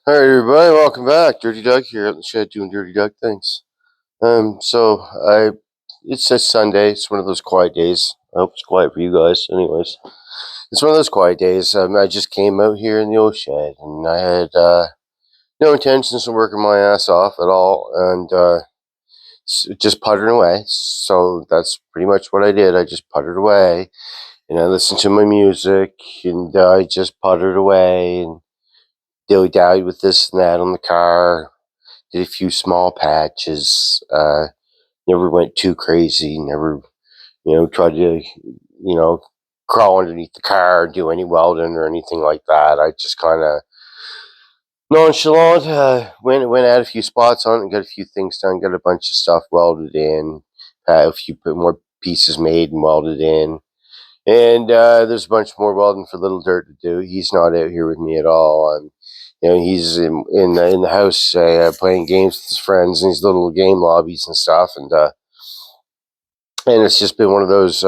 All right, everybody, welcome back. Dirty Doug here at the shed doing Dirty Doug things. So it's a Sunday. It's one of those quiet days. I hope it's quiet for you guys. Anyways, it's one of those quiet days. I just came out here in the old shed, and I had no intentions of working my ass off at all, and just puttering away. So that's pretty much what I did. I just puttered away, and I listened to my music, and I just puttered away and dilly-dallied with this and that on the car. Did a few small patches. Never went too crazy. Never, tried to, crawl underneath the car, do any welding or anything like that. I just kind of nonchalant went at a few spots on it and got a few things done. Got a bunch of stuff welded in. A few more pieces made and welded in. And there's a bunch more welding for Little Dirt to do. He's not out here with me at all. He's in the house playing games with his friends in these little game lobbies and stuff. And it's just been one of those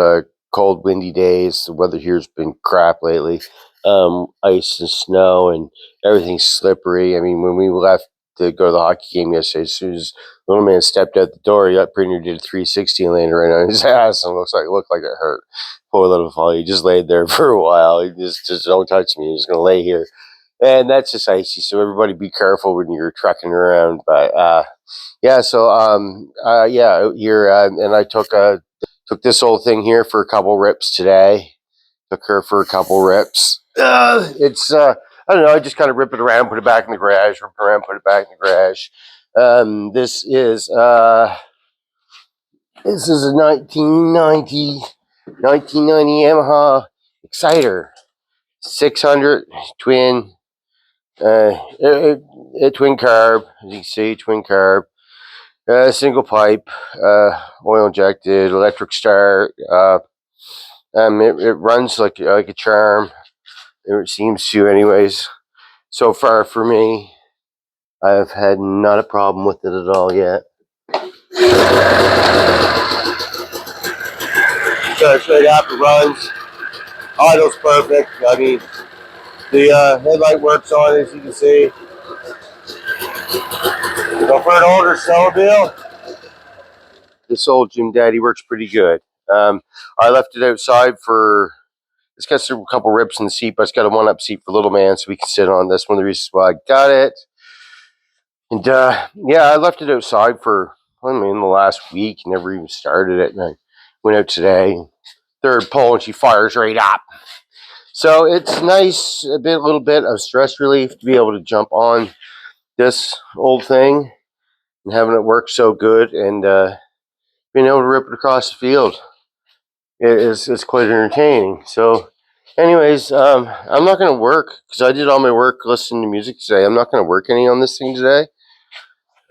cold, windy days. The weather here's been crap lately. Ice and snow and everything's slippery. I mean, when we left to go to the hockey game yesterday, as soon as little man stepped out the door, he got pretty near did a 360 and landed right on his ass, and it looked like it hurt. Poor little fellow. He just laid there for a while. He just don't touch me. He's gonna lay here, and that's just icy. So everybody, be careful when you're trucking around. But yeah. So yeah, here and I took this old thing here for a couple rips today. Took her for a couple rips. It's I don't know. I just kind of rip it around, put it back in the garage, rip it around, put it back in the garage. This is a 1990 Yamaha Exciter 600 twin, a twin carb, as you can see, twin carb, single pipe, oil injected, electric start. It runs like a charm. It seems to, anyways. So far for me, I've had not a problem with it at all yet. So straight up, it runs. Auto's perfect. I mean, the headlight works on it, as you can see. So for an older snowmobile, this old Jim Daddy works pretty good. I left it outside for. It's got a couple rips in the seat, but it's got a one-up seat for little man, so we can sit on this. One of the reasons why I got it. And yeah, I left it outside for the last week. Never even started it, and I went out today. Third pull, and she fires right up. So it's nice, a little bit of stress relief to be able to jump on this old thing and having it work so good, and being able to rip it across the field. It's quite entertaining. So, anyways, I'm not going to work because I did all my work listening to music today. I'm not going to work any on this thing today.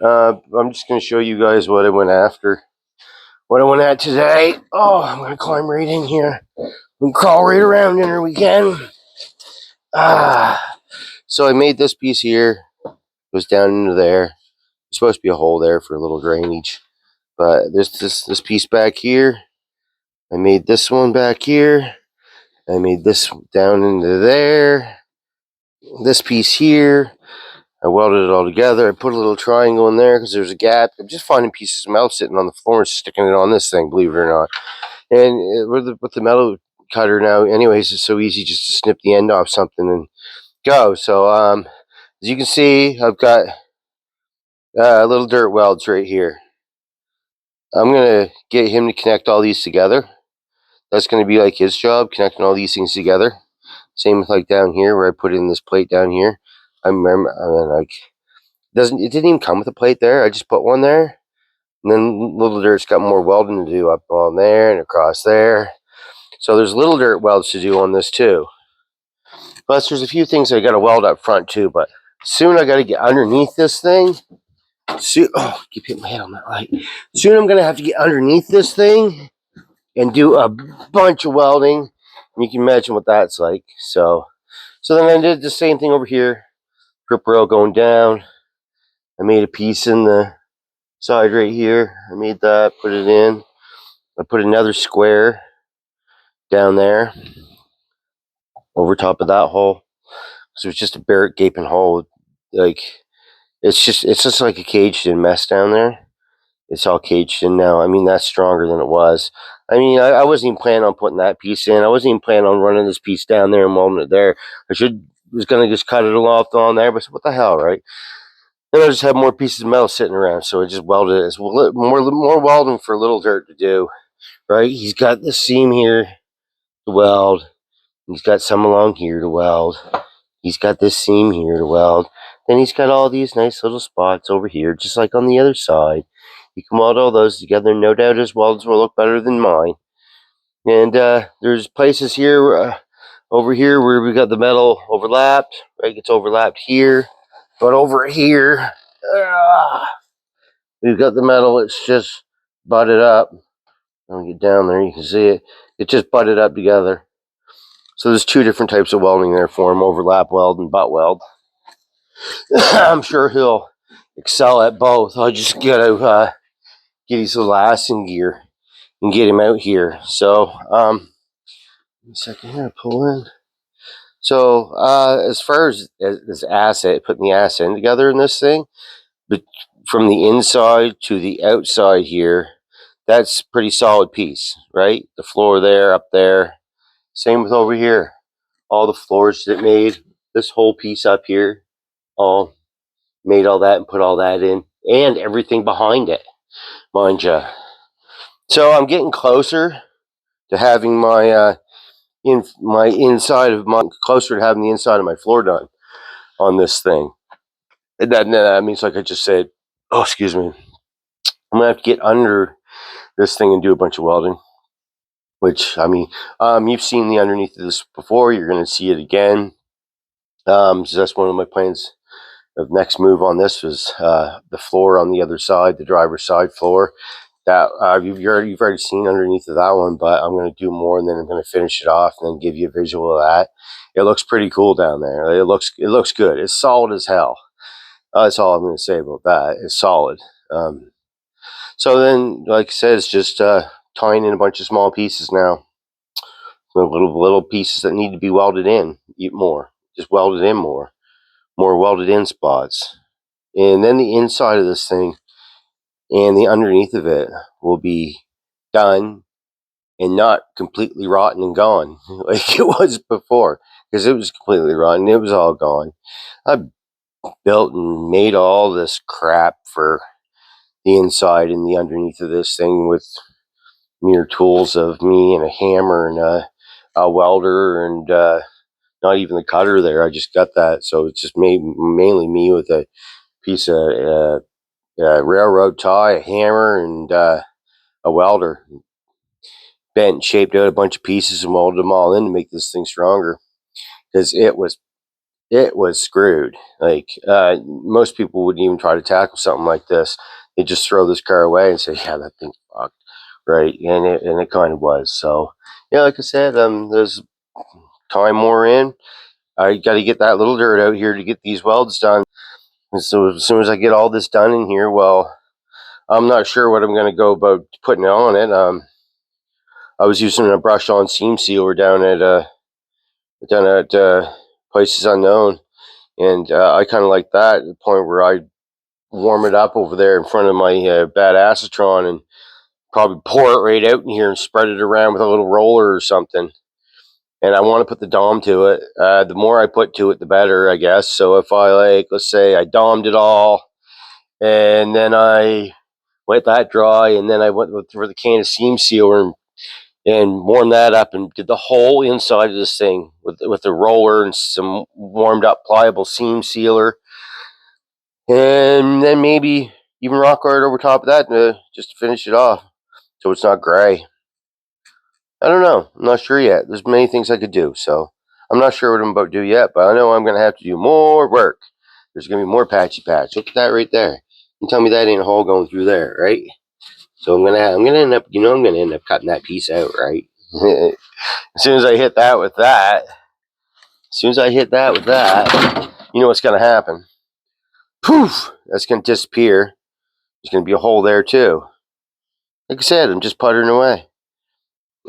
I'm just going to show you guys what I went after. What I went at today. Oh, I'm going to climb right in here. We can crawl right around in here we can. So I made this piece here. It goes down into there. There's supposed to be a hole there for a little drainage. But this piece back here. I made this one back here. I made this down into there. This piece here. I welded it all together. I put a little triangle in there because there's a gap. I'm just finding pieces of metal sitting on the floor and sticking it on this thing, believe it or not. And with the metal cutter now, anyways, it's so easy just to snip the end off something and go. So as you can see, I've got little dirt welds right here. I'm going to get him to connect all these together. That's going to be like his job, connecting all these things together. Same with like down here where I put in this plate down here. I remember, it didn't even come with a plate there. I just put one there. And then Little Dirt's got more welding to do up on there and across there. So there's Little Dirt welds to do on this too. Plus there's a few things I got to weld up front too, but soon I got to get underneath this thing. Soon, keep hitting my head on that light. Soon I'm going to have to get underneath this thing and do a bunch of welding. You can imagine what that's like. So then I did the same thing over here. Grip rail going down. I made a piece in the side right here. I made that, put it in. I put another square down there over top of that hole. So it's just a bare gaping hole. like it's just like a caged in mess down there. It's all caged in now. I mean, that's stronger than it was. I mean, I wasn't even planning on putting that piece in. I wasn't even planning on running this piece down there and welding it there. Was gonna just cut it off on there, but what the hell, right? Then I just have more pieces of metal sitting around, so I just welded it. It's more welding for little dirt to do, right? He's got this seam here to weld. He's got some along here to weld. He's got this seam here to weld. Then he's got all these nice little spots over here, just like on the other side. You can weld all those together. No doubt his welds will look better than mine. And there's places here, over here, where we got the metal overlapped. Right, it's overlapped here, but over here, we've got the metal. It's just butted up. I'll get down there. You can see it. It just butted up together. So there's two different types of welding there for him: overlap weld and butt weld. I'm sure he'll excel at both. I just gotta get his little ass in gear and get him out here. So, a second here, pull in. So, as far as this asset, putting the asset in together in this thing, but from the inside to the outside here, that's a pretty solid piece, right? The floor there, up there. Same with over here. All the floors that made this whole piece up here, all made all that and put all that in, and everything behind it, mind you. So I'm getting closer to having my closer to having the inside of my floor done on this thing. And that means, like I just said, oh, excuse me, I'm gonna have to get under this thing and do a bunch of welding. Which, I mean, you've seen the underneath of this before. You're gonna see it again. So that's one of my plans. The next move on this was the floor on the other side, the driver's side floor. That you've already seen underneath of that one, but I'm going to do more, and then I'm going to finish it off and then give you a visual of that. It looks pretty cool down there. It looks good. It's solid as hell. That's all I'm going to say about that. It's solid. So then, like I said, it's just tying in a bunch of small pieces now. Little pieces that need to be welded in more. Just welded in more welded in spots. And then the inside of this thing and the underneath of it will be done and not completely rotten and gone like it was before, because it was completely rotten. It was all gone. I built and made all this crap for the inside and the underneath of this thing with mere tools of me and a hammer and a welder and not even the cutter there. I just got that. So it's just mainly me with a piece of railroad tie, a hammer, and a welder. Bent and shaped out a bunch of pieces and welded them all in to make this thing stronger, because it was screwed. Like most people wouldn't even try to tackle something like this. They just throw this car away and say, "Yeah, that thing's fucked," right? And it kind of was. So yeah, like I said, there's time more in. I got to get that little dirt out here to get these welds done. And so as soon as I get all this done in here, well, I'm not sure what I'm going to go about putting on it. I was using a brush-on seam sealer down at Places Unknown, and I kind of like that at the point where I warm it up over there in front of my bad acetron and probably pour it right out in here and spread it around with a little roller or something. And I want to put the dom to it. The more I put to it, the better, I guess. So if I let's say I dommed it all, and then I let that dry, and then I went for the can of seam sealer and warmed that up and did the whole inside of this thing with a roller and some warmed up pliable seam sealer, and then maybe even rock hard over top of that just to finish it off so it's not gray. I don't know. I'm not sure yet. There's many things I could do, so I'm not sure what I'm about to do yet, but I know I'm going to have to do more work. There's going to be more patchy patch. Look at that right there. You tell me that ain't a hole going through there, right? So I'm gonna end up, I'm gonna end up cutting that piece out, right? As soon as I hit that with that, you know what's gonna happen. Poof! That's gonna disappear. There's gonna be a hole there too. Like I said, I'm just puttering away.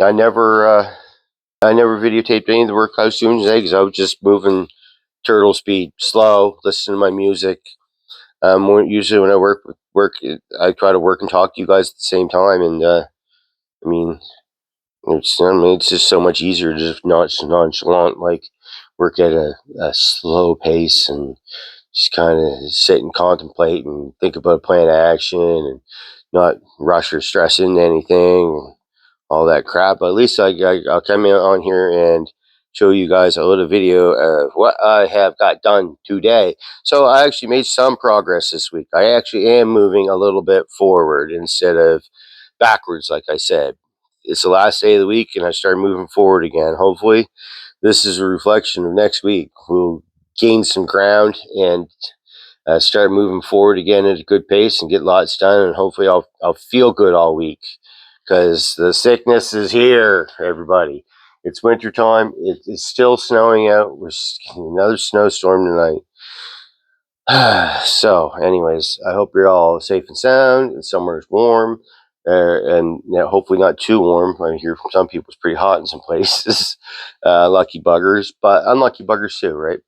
I never videotaped any of the work I was doing today because I was just moving turtle speed, slow, listen to my music. Usually when I work, I try to work and talk to you guys at the same time, and I mean, it's just so much easier to just not nonchalant, like work at a slow pace and just kind of sit and contemplate and think about a plan of action and not rush or stress into anything, all that crap. But at least I'll come in on here and show you guys a little video of what I have got done today. So I actually made some progress this week. I actually am moving a little bit forward instead of backwards, like I said. It's the last day of the week and I start moving forward again. Hopefully this is a reflection of next week. We'll gain some ground and start moving forward again at a good pace and get lots done, and hopefully I'll feel good all week, because the sickness is here, everybody. It's winter time. It's still snowing out. We're another snowstorm tonight. So anyways, I hope you're all safe and sound and somewhere's warm, and hopefully not too warm. I hear from some people it's pretty hot in some places. Lucky buggers, but unlucky buggers too, right?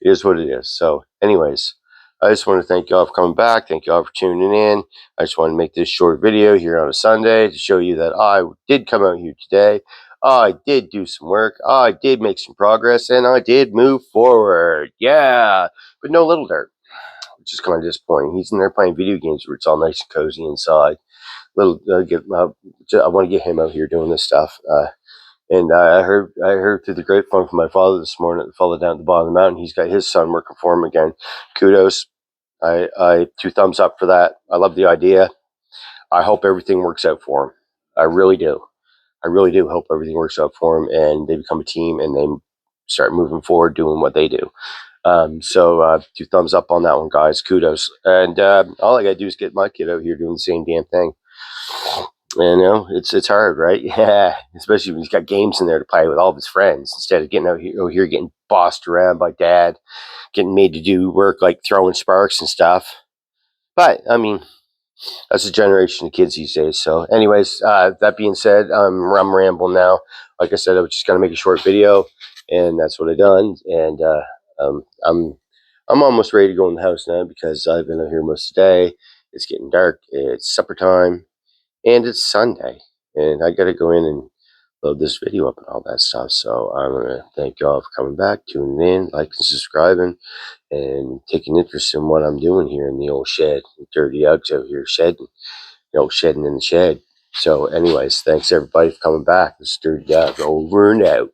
It is what it is. So anyways, I just want to thank y'all for coming back. Thank y'all for tuning in. I just want to make this short video here on a Sunday to show you that I did come out here today. I did do some work. I did make some progress, and I did move forward. Yeah, but no little dirt, which is kind of disappointing. He's in there playing video games where it's all nice and cozy inside. I want to get him out here doing this stuff. And I heard through the grapevine from my father this morning, the fellow down at the bottom of the mountain, he's got his son working for him again. Kudos. I 2 thumbs up for that. I love the idea. I hope everything works out for him. I really do. I really do hope everything works out for him and they become a team and they start moving forward doing what they do. So 2 thumbs up on that one, guys. Kudos. And all I got to do is get my kid out here doing the same damn thing. It's hard, right? Yeah, especially when he's got games in there to play with all of his friends instead of getting out here getting bossed around by dad, getting made to do work like throwing sparks and stuff. But I mean, that's the generation of kids these days. So, anyways, that being said, I'm rambling now. Like I said, I was just gonna make a short video, and that's what I done. And I'm almost ready to go in the house now because I've been out here most of the day. It's getting dark. It's supper time. And it's Sunday, and I got to go in and load this video up and all that stuff. So I'm going to thank y'all for coming back, tuning in, liking, subscribing, and taking interest in what I'm doing here in the old shed. Dirty Uggs out here shedding, shedding in the shed. So anyways, thanks everybody for coming back. This is Dirty Ugg over and out.